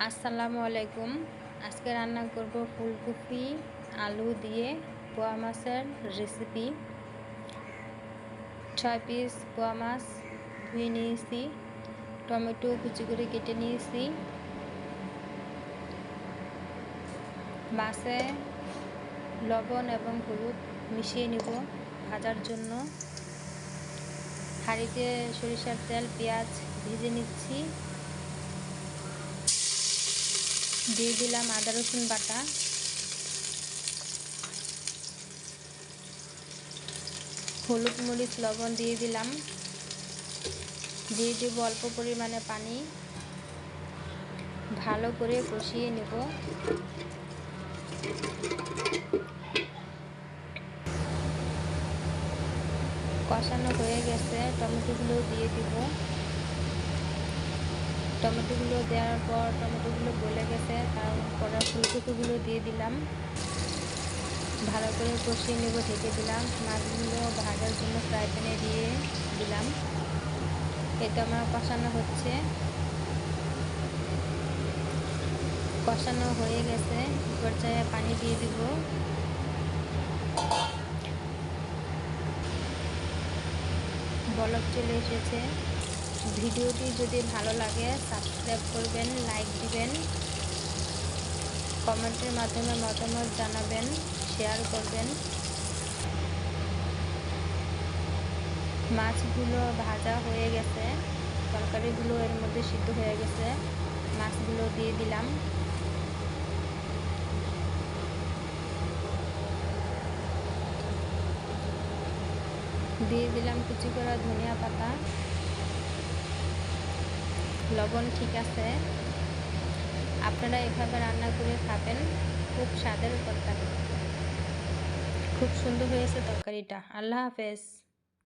আসসালামু আলাইকুম। আজকে রান্না করব ফুলকপি আলু দিয়ে পোয়া মাছের রেসিপি। 6 পিস পোয়া মাছ ধুয়ে নিয়েছি, টমেটো কুচি করে কেটে নিয়েছি। মাছে লবণ এবং হলুদ মিশিয়ে নিব ভাজার জন্য। হাঁড়িতে সরিষার তেল পেঁয়াজ ভেজে নিচ্ছি। দিয়ে দিলাম আদা রসুন বাটা, হলুদ মরিচ লবণ দিয়ে দিলাম। দিয়ে দেব অল্প পরিমাণে পানি, ভালো করে কষিয়ে নেব। কষানো হয়ে গেছে, টমেটোগুলো দিয়ে দিব। টমেটোগুলো দেওয়ার পর টমেটোগুলো গলে গেছে, তারপরে ফুলকপিগুলো দিয়ে দিলাম। ভালো করে কষিয়ে নেব, ঢেকে দিলাম। মাছগুলো ভাজার জন্য ফ্রাই প্যানে দিয়ে দিলাম। এটা আমার কষানো হচ্ছে, কষানো হয়ে গেছে। পর্যায়ে পানি দিয়ে দিব। বলক চলে এসেছে। ভিডিওটি যদি ভালো লাগে সাবস্ক্রাইব করবেন, লাইক দিবেন, কমেন্টের মাধ্যমে মতামত জানাবেন, শেয়ার করবেন। মাছগুলো ভাজা হয়ে গেছে, তরকারিগুলো এর মধ্যে সিদ্ধ হয়ে গেছে। মাছগুলো দিয়ে দিলাম। দিয়ে দিলাম কুচি করা ধনিয়া পাতা। লবণ ঠিক আছে। আপনারা এভাবে রান্না করে খাবেন, খুব স্বাদের তরকারি। খুব সুন্দর হয়েছে তরকারিটা। আল্লাহ হাফেজ।